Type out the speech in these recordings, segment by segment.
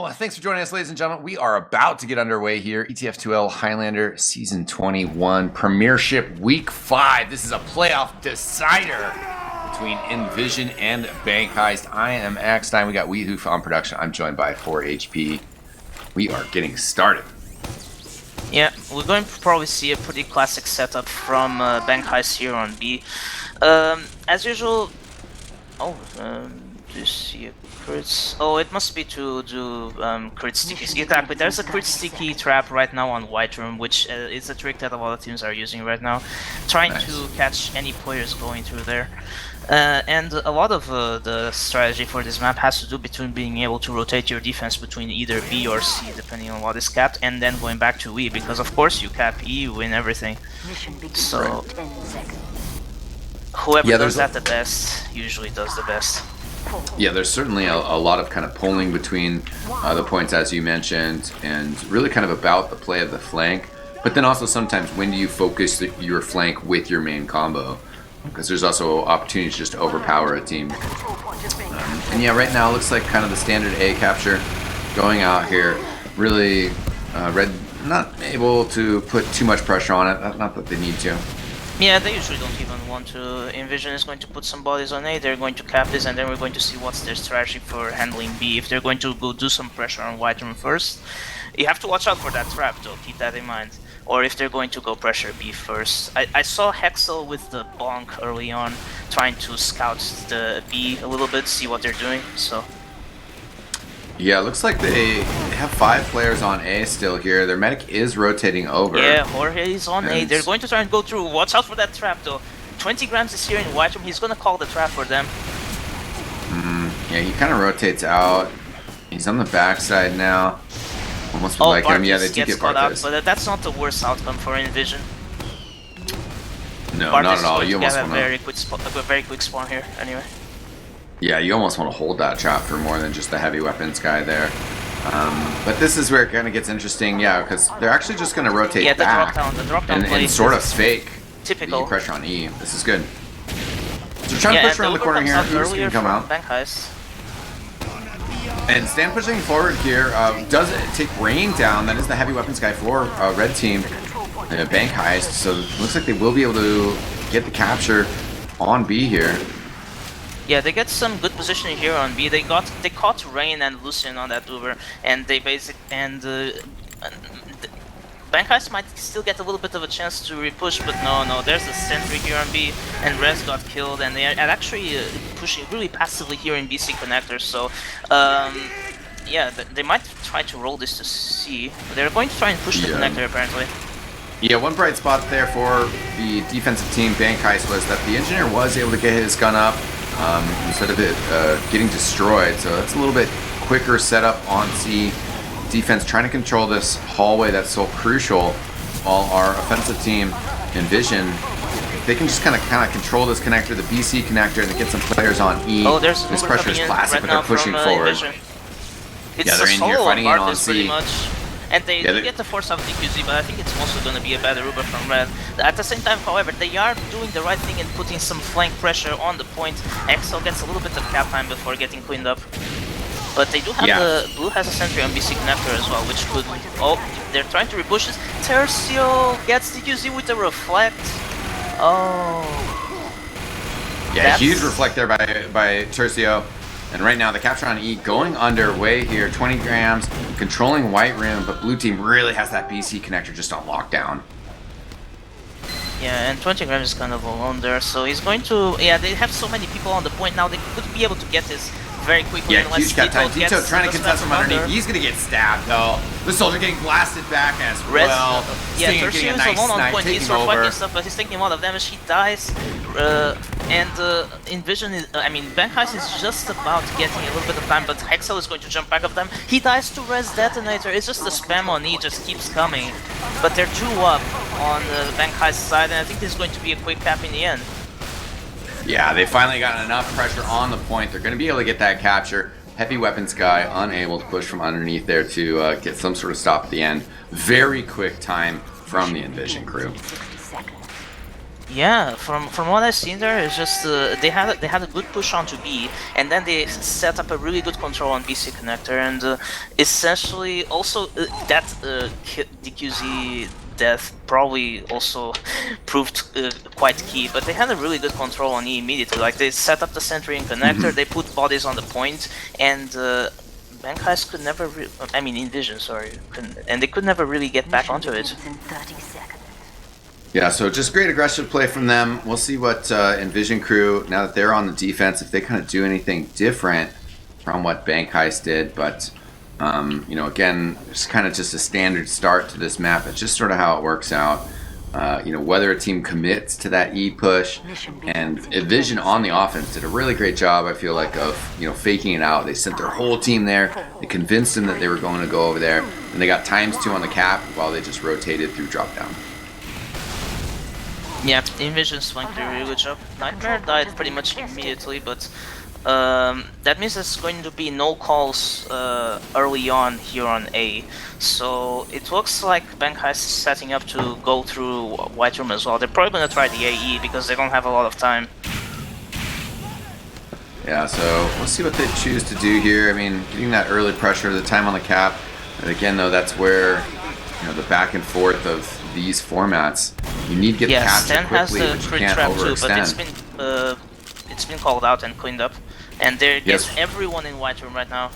Well, thanks for joining us, ladies and gentlemen. We are about to get underway here. ETF2L Highlander Season 21 Premiership Week 5. This is a playoff decider between inVision and Bank Heist. I am eXtine. We got Wiethoofd on production. I'm joined by 4HP. We are getting started. Yeah, we're going to probably see a pretty classic setup from Bank Heist here on B. As usual... do you see a crits? Oh, it must be to do crit stickies. Exactly, there's a crit sticky trap right now on White Room, which is a trick that a lot of teams are using right now, trying to catch any players going through there. And a lot of the strategy for this map has to do between being able to rotate your defense between either B or C, depending on what is capped, and then going back to E, because of course you cap E, you win everything. So whoever does that the best usually does the best. Yeah, there's certainly a lot of kind of pulling between the points, as you mentioned, and really kind of about the play of the flank. But then also sometimes when do you focus your flank with your main combo? Because there's also opportunities just to overpower a team. And yeah, right now it looks like kind of the standard A capture going out here. Really, Red not able to put too much pressure on it. Not that they need to. Yeah, they usually don't even want to. inVision is going to put some bodies on A, they're going to cap this, and then we're going to see what's their strategy for handling B. If they're going to go do some pressure on White Room first, you have to watch out for that trap though, keep that in mind. Or if they're going to go pressure B first. I saw Hexel with the bonk early on, trying to scout the B a little bit, see what they're doing, so... Yeah, it looks like they have 5 players on A still here. Their medic is rotating over. Yeah, Jorge is on A. They're going to try and go through. Watch out for that trap though. 20 grams is here in White Room. He's going to call the trap for them. Yeah, he kind of rotates out. He's on the backside now. Almost would like him. Yeah, they do get Barthas. But that's not the worst outcome for inVision. No, not at all. You almost want a very quick spawn here. Anyway. Yeah, you almost want to hold that trap for more than just the heavy weapons guy there. But this is where it kind of gets interesting, yeah, because they're actually just going to rotate back and sort of fake typical the pressure on E. This is good. So trying to push around the corner here. Who's going to come out? Bank Heist. And Stan pushing forward here does take Rain down. That is the heavy weapons guy for Red Team. Bank Heist. So it looks like they will be able to get the capture on B here. Yeah, they get some good positioning here on B. They caught Rain and Lucian on that Uber, and they Bank Heist might still get a little bit of a chance to repush, but no, there's a sentry here on B, and Rez got killed, and they are actually pushing really passively here in BC connectors. So yeah, they might try to roll this to C. They're going to try and push the connector apparently. Yeah, one bright spot there for the defensive team, Bank Heist, was that the engineer was able to get his gun up instead of it getting destroyed. So that's a little bit quicker setup on C. Defense trying to control this hallway that's so crucial, while our offensive team, inVision, they can just kind of control this connector, the BC connector, and get some players on E. Oh, there's this pressure is classic, right but they're pushing forward. It's they're in here fighting in on C. Pretty much. And they get the force out of DQZ, but I think it's also going to be a better Uber from Red. At the same time, however, they are doing the right thing and putting some flank pressure on the point. Exo gets a little bit of cap time before getting cleaned up. But they do have the Blue has a sentry on BC connector as well, which could... Oh, they're trying to repush this. Tercio gets DQZ with the reflect. Oh. Yeah, huge reflect there by Tercio. And right now, the capture on E going underway here. 20 grams, controlling White Room, but Blue Team really has that BC connector just on lockdown. Yeah, and 20 grams is kind of alone there, so he's going to... Yeah, they have so many people on the point now, they could be able to get this very quickly. Yeah, huge cap time. Tito trying to contest from underneath. He's going to get stabbed, though. The soldier getting blasted back as well. Yeah, Tercio is alone on point. He's reflecting stuff, but he's taking a lot of damage. He dies. And inVision is... I mean, Bank Heist is just about getting a little bit of time, but Hexel is going to jump back of them. He dies to Res Detonator. It's just the spam on E just keeps coming. But they're 2 up on the Bank Heist side, and I think this is going to be a quick cap in the end. Yeah, they finally got enough pressure on the point. They're going to be able to get that capture. Heavy weapons guy unable to push from underneath there to get some sort of stop at the end. Very quick time from the inVision crew. Yeah, from what I've seen there, it's just they had a good push onto B, and then they set up a really good control on BC connector, and essentially also that DQZ death probably also proved quite key. But they had a really good control on E immediately. Like they set up the sentry and connector, they put bodies on the point, and Bankheist could never, I mean inVision, sorry, and they could never really get back onto it. Yeah, so just great aggressive play from them. We'll see what inVision crew, now that they're on the defense, if they kind of do anything different from what Bank Heist did. But, you know, again, it's kind of just a standard start to this map. It's just sort of how it works out. You know, whether a team commits to that E push, and inVision on the offense did a really great job, I feel like, of, you know, faking it out. They sent their whole team there. They convinced them that they were going to go over there, and they got ×2 on the cap while they just rotated through drop down. Yeah, inVision's flanked a really good job. Nightmare died pretty much immediately, but that means there's going to be no calls early on here on A. So it looks like Bankheist is setting up to go through White Room as well. They're probably going to try the AE because they don't have a lot of time. Yeah, so we'll see what they choose to do here. I mean, getting that early pressure, the time on the cap. And again, though, that's where, you know, the back and forth of these formats, you need to get captured quickly, but you can't overextend. But it's been called out and cleaned up, and there gets everyone in White Room right now.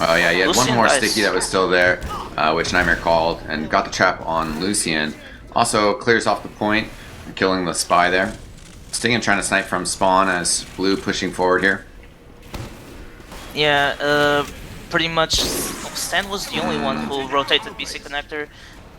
Oh yeah, you had one more sticky that was still there, which Nightmare called and got the trap on Lucian. Also clears off the point, killing the spy there. Stingin trying to snipe from spawn as Blue pushing forward here. Yeah, pretty much. Stan was the only one who rotated BC connector.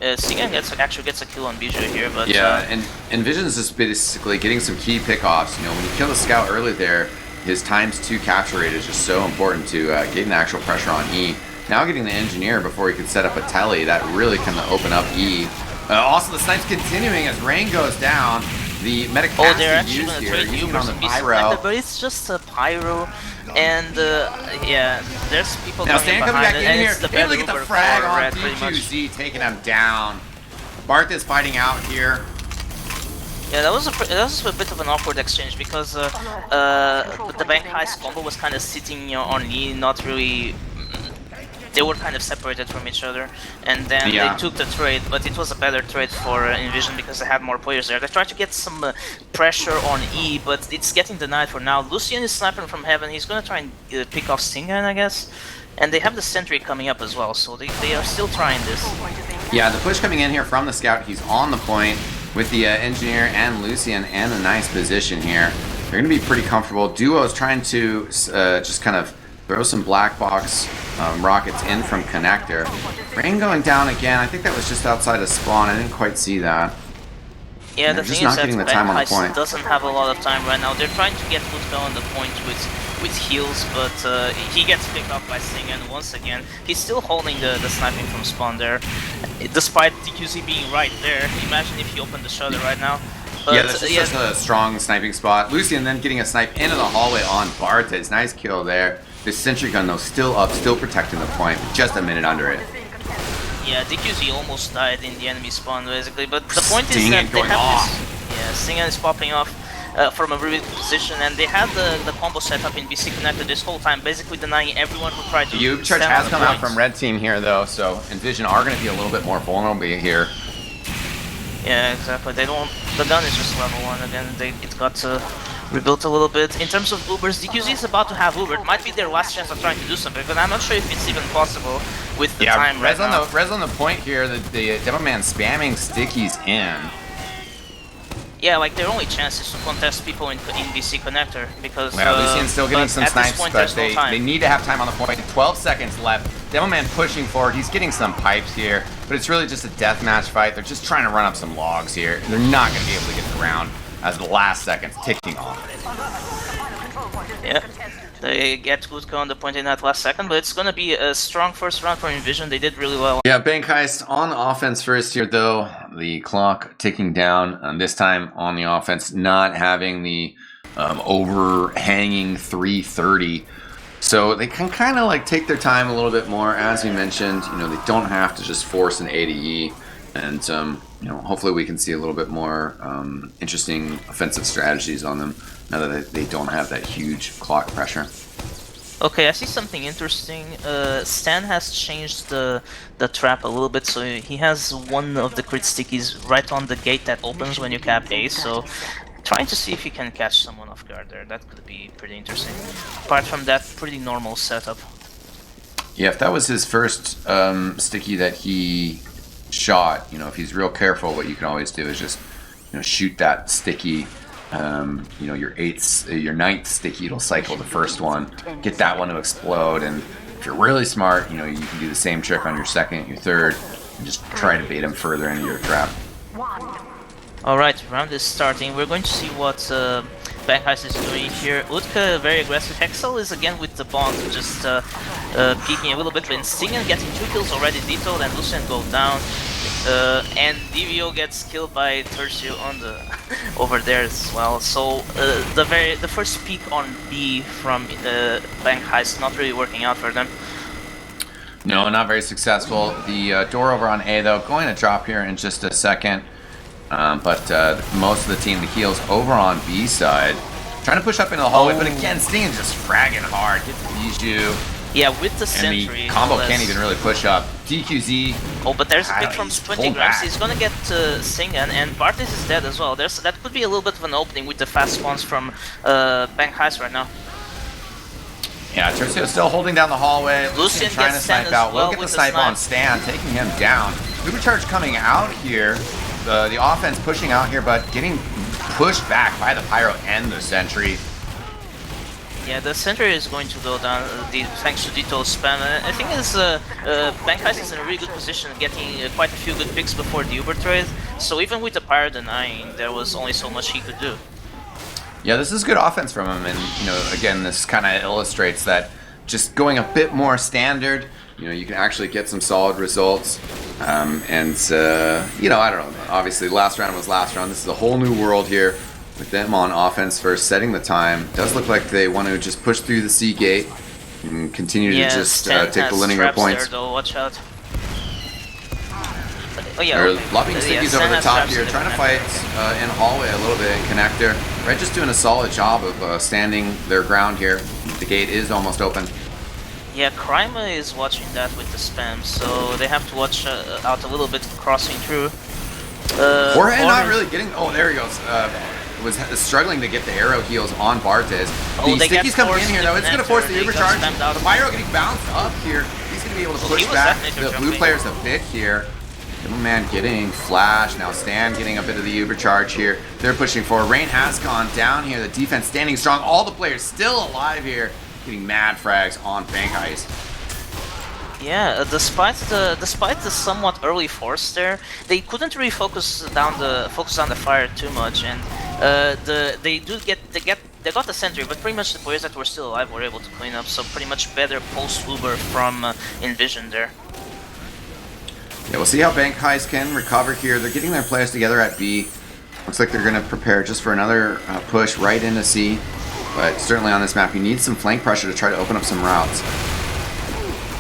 Stingin actually gets a kill on Bijou here, but yeah, and inVision is just basically getting some key pickoffs. You know, when you kill the scout early there, his ×2 capture rate is just so important to getting the actual pressure on E. Now getting the engineer before he could set up a telly, that really can open up E. Also, the snipe's continuing as Rain goes down. The medic has they're actually used gonna here, trade using you on the versus pyro. but it's just a pyro, and yeah, there's people Now coming Stan coming behind back it, in and here, it's the able to bad get the Uber frag for on Red, pretty much. DQZ, taking him down. Barth is fighting out here. Yeah, that was a bit of an awkward exchange because the Bank Heist combo was kind of sitting on E, not really. They were kind of separated from each other, and then they took the trade, but it was a better trade for inVision because they had more players there. They tried to get some pressure on E, but it's getting denied for now. Lucian is sniping from heaven. He's gonna try and pick off Stingin, I guess. And they have the sentry coming up as well, so they are still trying this. Yeah, the push coming in here from the scout. He's on the point with the engineer and Lucian, and a nice position here. They're going to be pretty comfortable. Duo is trying to just kind of throw some black box rockets in from connector. Rain going down again. I think that was just outside of spawn. I didn't quite see that. Yeah, the thing is that Bankheist doesn't have a lot of time right now. They're trying to get Woodbell on the point with heals, but he gets picked up by Stingin once again. He's still holding the sniping from spawn there, despite DQZ being right there. Imagine if he opened the shutter right now. But, yeah, that's just a strong sniping spot. Lucian then getting a snipe into the hallway on Bartes. Nice kill there. This sentry gun though still up, still protecting the point, just a minute under it. Yeah, DQZ almost died in the enemy spawn basically, but the point is that they have this. Yeah, Stingin is popping off from a really good position, and they had the combo set up in BC connected this whole time, basically denying everyone who tried to. Church has come out from red team here though, so inVision are going to be a little bit more vulnerable here. Yeah, exactly. They don't. The gun is just level 1 again. It got rebuilt a little bit. In terms of Ubers, DQZ is about to have Uber. It might be their last chance of trying to do something, but I'm not sure if it's even possible with the time right now. Res on the point here. The Demo Man spamming stickies in. Yeah, like their only chance is to contest people in BC connector because. Yeah, Lucian's still getting some snipes, but they need to have time on the point. 12 seconds left. Demo Man pushing forward. He's getting some pipes here, but it's really just a deathmatch fight. They're just trying to run up some logs here. They're not going to be able to get the round as the last seconds ticking off. Yeah, they get Woodco on the point in that last second, but it's going to be a strong first round for inVision. They did really well. Yeah, Bank Heist on offense first here, though. The clock ticking down, this time on the offense, not having the overhanging 3:30. So they can kind of like take their time a little bit more. As you mentioned, you know, they don't have to just force an A to E. And you know, hopefully we can see a little bit more interesting offensive strategies on them now that they don't have that huge clock pressure. Okay, I see something interesting. Stan has changed the trap a little bit, so he has one of the crit stickies right on the gate that opens when you cap A. So trying to see if he can catch someone off guard there. That could be pretty interesting. Apart from that, pretty normal setup. Yeah, if that was his first sticky that he shot, you know, if he's real careful, what you can always do is just, you know, shoot that sticky. You know, your ninth sticky, it'll cycle the first one, get that one to explode, and if you're really smart, you know, you can do the same trick on your second, your third, and just try to bait him further into your trap. Alright, round is starting. We're going to see what Bankheist is doing here. Utka very aggressive. Hexel is again with the bomb, just peeking a little bit, but Stingen getting 2 kills already, Dito and Lucian go down. And DVO gets killed by Tercio on the over there as well. So the first peek on B from Bank Heist not really working out for them. No, not very successful. The door over on A though going to drop here in just a second. But most of the team, the heals over on B side, trying to push up into the hallway. But again, Stingen just fragging hard. Gets Bijou. Yeah, with the And sentry. the combo can't even really push up. DQZ. Oh, but there's a pick from 20 grams. He's gonna get Stingen, and Bartis is dead as well. That could be a little bit of an opening with the fast spawns from Bank Heist right now. Yeah, Tercio still holding down the hallway. Lucian trying to gets Stan snipe as out. well We'll get the with the snipe on snipe. Stan, taking him down. Ubercharge coming out here. The offense pushing out here, but getting pushed back by the Pyro and the Sentry. Yeah, the sentry is going to go down thanks to Dito's spam. I think Bank Heist is in a really good position, getting quite a few good picks before the Uber trade. So even with the Pyro denying, there was only so much he could do. Yeah, this is good offense from him, and you know, again, this kind of illustrates that just going a bit more standard, you know, you can actually get some solid results. You know, I don't know. Obviously, last round was last round. This is a whole new world here with them on offense first, setting the time. Does look like they want to just push through the C gate and continue to just take the linear points. There, though. Watch out. Oh, yeah, They're okay. lobbing stickies over the top here, trying to fight in hallway a little bit in connector. Red just doing a solid job of standing their ground here. The gate is almost open. Yeah, Crima is watching that with the spam, so they have to watch out a little bit crossing through. Jorge not really getting. Oh, there he goes. Was struggling to get the arrow heals on Bartes. Oh, the sticky's coming in here though. It's going to force the They Uber got charge. spammed out. The Pyro getting bounced up here. He's going to be able to He push was back definitely the blue jumping. players a bit here. Man getting flash. Now Stan getting a bit of the Uber charge here. They're pushing forward. Rain has gone down here. The defense standing strong. All the players still alive here. Getting mad frags on Bank Heist. Yeah, despite the somewhat early force there, they couldn't really focus on the fire too much, and they got the sentry, but pretty much the players that were still alive were able to clean up. So pretty much better post Uber from inVision there. Yeah, we'll see how Bank Heist can recover here. They're getting their players together at B. Looks like they're going to prepare just for another push right into C. But certainly on this map, you need some flank pressure to try to open up some routes.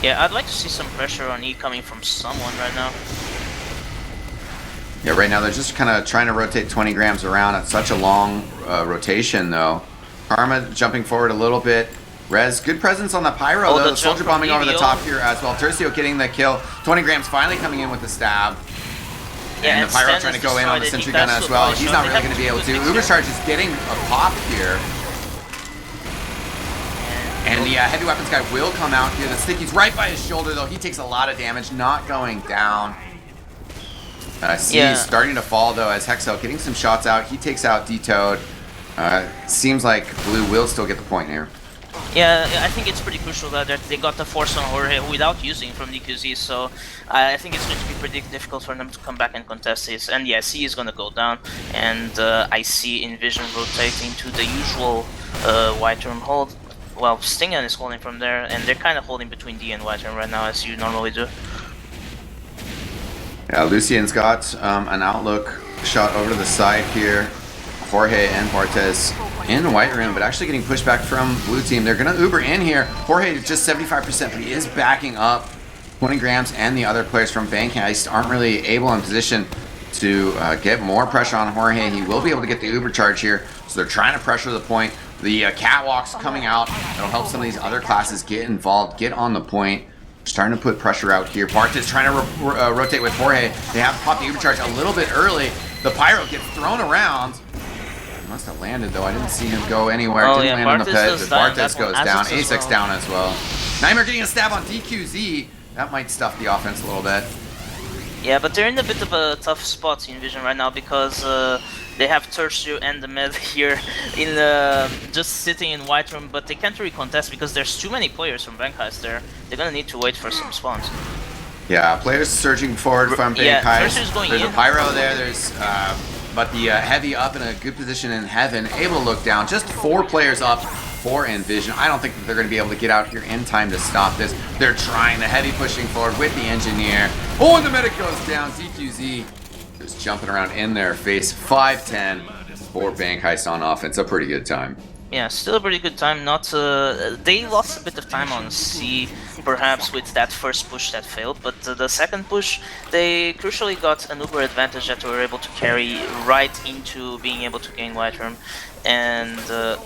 Yeah, I'd like to see some pressure on E coming from someone right now. Yeah, right now they're just kind of trying to rotate 20 grams around. It's such a long rotation, though. Karma jumping forward a little bit. Rez, good presence on the Pyro, though. The soldier bombing over the top here as well. Tercio getting the kill. 20 grams finally coming in with the stab. Yeah, and the Pyro trying to go in on the sentry gun as well. He's not really going to be able to. Ubercharge is getting a pop here. And the heavy weapons guy will come out here. The sticky's right by his shoulder, though. He takes a lot of damage, not going down. C is starting to fall, though, as Hexel getting some shots out. He takes out D-Toad. Seems like Blue will still get the point here. Yeah, I think it's pretty crucial that they got the force on Jorge without using from DQZ, so I think it's going to be pretty difficult for them to come back and contest this. And yeah, C is going to go down, and I see inVision rotating to the usual white term hold. Well, Stingen is holding from there, and they're kind of holding between D and white term right now, as you normally do. Yeah, Lucian's got an outlook shot over to the side here. Jorge and Bartes in the white room, but actually getting pushed back from blue team. They're going to Uber in here. Jorge is just 75%, but he is backing up. 20 grams and the other players from Bank Heist aren't really able in position to get more pressure on Jorge. He will be able to get the Uber charge here, so they're trying to pressure the point. The catwalk's coming out. It'll help some of these other classes get involved, get on the point. Starting to put pressure out here. Bart is trying to rotate with Jorge. They have popped the Uber charge a little bit early. The Pyro gets thrown around. He must have landed though. I didn't see him go anywhere. Oh, Didn't yeah, land on the pit. But Bartes down. goes down. As A6 down as well. Nightmare getting a stab on DQZ. That might stuff the offense a little bit. Yeah, but they're in a bit of a tough spot in inVision right now because they have Tertio and the Med here in just sitting in white room, but they can't really contest because there's too many players from Bank Heist there. They're gonna need to wait for some spawns. Yeah, players surging forward from Bank Heist. There's a Pyro there. There's but the Heavy up in a good position in Heaven, able to look down. Just 4 players up for inVision. I don't think that they're going to be able to get out here in time to stop this. They're trying. The Heavy pushing forward with the Engineer. Oh, and the Medic goes down. DQZ just jumping around in their face. 5-10 for Bank Heist on offense. A pretty good time. Yeah, still a pretty good time. Not they lost a bit of time on C, perhaps with that first push that failed, but the second push, they crucially got an Uber advantage that they were able to carry right into being able to gain white room, and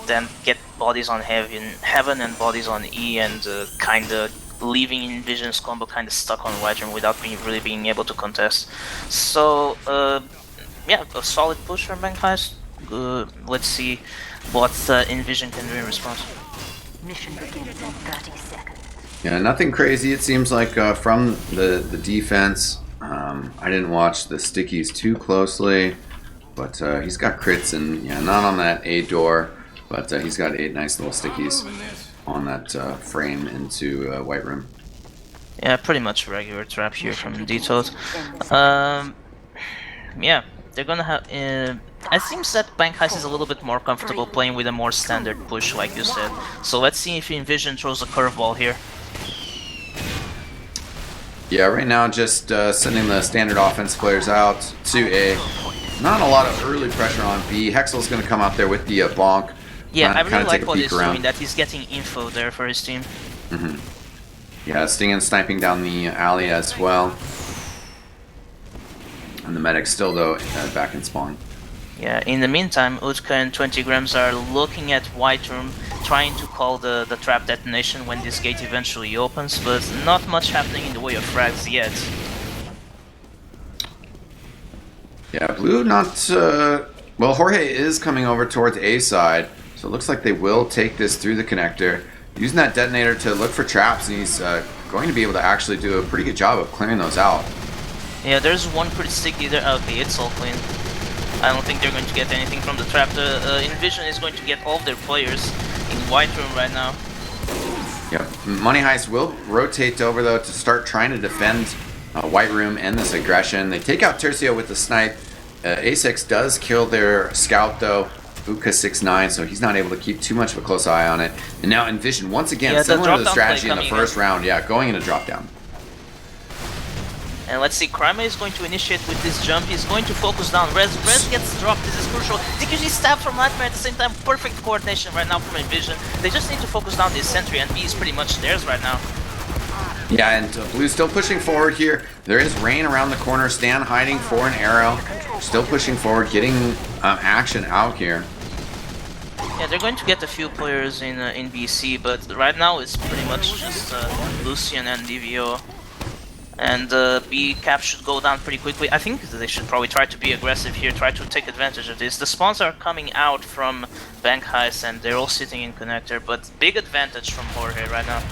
then get bodies on Heaven and bodies on E, and kind of leaving inVision's combo kind of stuck on white room without really being able to contest. So yeah, a solid push from Bank Heist. Let's see what inVision can do in response. Mission begins in 30 seconds. Yeah, nothing crazy it seems like from the defense. I didn't watch the stickies too closely, but he's got crits and yeah, not on that A door, but he's got 8 nice little stickies on that frame into white room. Yeah, pretty much regular trap here from Wiethoofd. Yeah, they're gonna have. It seems that Bank Heist is a little bit more comfortable playing with a more standard push, like you said. So let's see if inVision throws a curveball here. Yeah, right now just sending the standard offense players out to A. Not a lot of early pressure on B. Hexel's going to come out there with the bonk. Yeah, I really like what he's doing, that he's getting info there for his team. Yeah, Sting and sniping down the alley as well. And the Medic still, though, back in spawn. Yeah, in the meantime, Utka and 20 grams are looking at white room, trying to call the trap detonation when this gate eventually opens, but not much happening in the way of frags yet. Yeah, blue not... well, Jorge is coming over towards A side, so it looks like they will take this through the connector, using that detonator to look for traps, and he's going to be able to actually do a pretty good job of clearing those out. Yeah, there's one pretty sticky there. Okay, it's all clean. I don't think they're going to get anything from the trap. inVision is going to get all of their players in white room right now. Yep. Money Heist will rotate over, though, to start trying to defend white room and this aggression. They take out Tercio with the snipe. A6 does kill their scout, though. Uka 6'9", so he's not able to keep too much of a close eye on it. And now inVision, once again, similar to the strategy in the first round, yeah, going into drop down. And let's see, Crime is going to initiate with this jump. He's going to focus down. Res gets dropped. This is crucial. DQZ stab from Nightmare at the same time. Perfect coordination right now from inVision. They just need to focus down this sentry, and B is pretty much theirs right now. Yeah, and Blue's still pushing forward here. There is Rain around the corner. Stan hiding for an arrow. Still pushing forward, getting action out here. Yeah, they're going to get a few players in BC, but right now it's pretty much just Lucian and DVO. And B cap should go down pretty quickly. I think they should probably try to be aggressive here, try to take advantage of this. The spawns are coming out from Bank Heist and they're all sitting in connector, but big advantage from Jorge right now.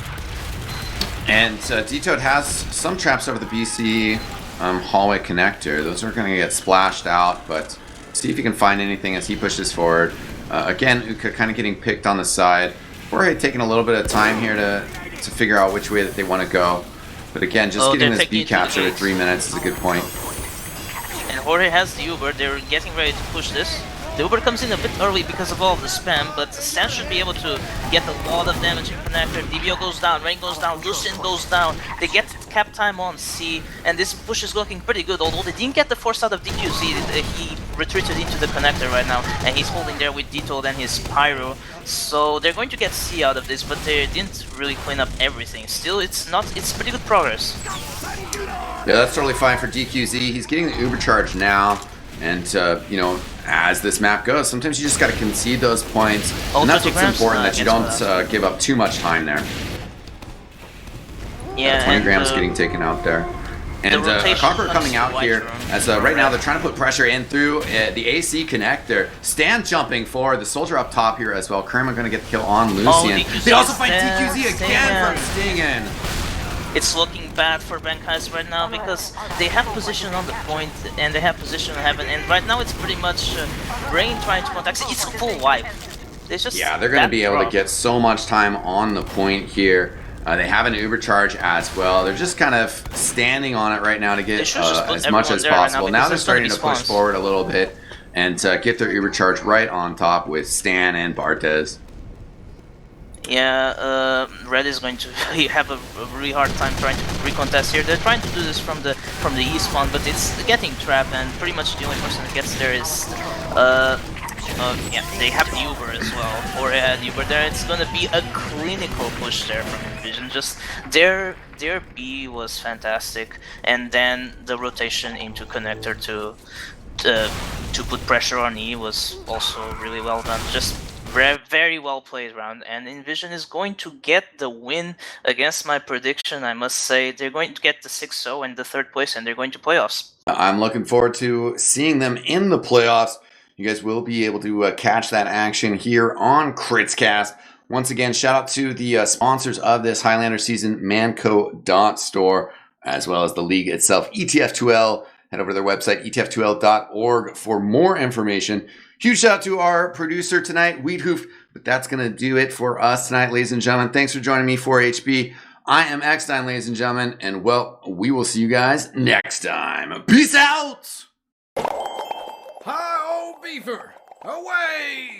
And Wiethoofd has some traps over the BC hallway connector. Those are going to get splashed out, but see if you can find anything as he pushes forward. Again, Uka kind of getting picked on the side. Jorge taking a little bit of time here to figure out which way that they want to go. But again, just getting this B capture at 3 minutes is a good point. And Jorge has the Uber. They're getting ready to push this. The Uber comes in a bit early because of all the spam, but Stan should be able to get a lot of damage in connector. DBO goes down, Rain goes down, Lucian goes down. They get cap time on C, and this push is looking pretty good. Although they didn't get the force out of DQZ, he retreated into the connector right now, and he's holding there with Wiethoofd and his Pyro. So they're going to get C out of this, but they didn't really clean up everything. Still, it's pretty good progress. Yeah, that's totally fine for DQZ. He's getting the Uber charge now, and you know, as this map goes, sometimes you just got to concede those points, and that's what's important, that you don't give up too much time there. Yeah, 20 grams getting taken out there. And Conqueror coming out here, as right now they're trying to put pressure in through the AC connector. Stan jumping for the soldier up top here as well. Kerma going to get the kill on Lucian. They also find DQZ again from Stingen. It's looking bad for Bankhais right now because they have position on the point and they have position on heaven, and right now it's pretty much Rain trying to contact. It's a full wipe. Yeah, they're going to be able to get so much time on the point here. They have an Uber charge as well. They're just kind of standing on it right now to get as much as possible. Now they're starting to push forward a little bit and get their Uber charge right on top with Stan and Barthez. Yeah, Red is going to have a really hard time trying to recontest here. They're trying to do this from the E spawn, but it's getting trapped, and pretty much the only person that gets there is yeah, they have the Uber as well, or the Uber there. It's gonna be a clinical push there from inVision. Just their B was fantastic, and then the rotation into connector to put pressure on E was also really well done. Just very well played round, and inVision is going to get the win against my prediction. I must say they're going to get the 6-0 and the 3rd place, and they're going to playoffs. I'm looking forward to seeing them in the playoffs. You guys will be able to catch that action here on Critscast. Once again, shout out to the sponsors of this Highlander season, Manco.store, as well as the league itself, ETF2L. Head over to their website, etf2l.org, for more information. Huge shout out to our producer tonight, Wiethoofd. But that's going to do it for us tonight, ladies and gentlemen. Thanks for joining me for HB. I am eXtine, ladies and gentlemen. And, well, we will see you guys next time. Peace out! Hi-oh, Beaver! Away!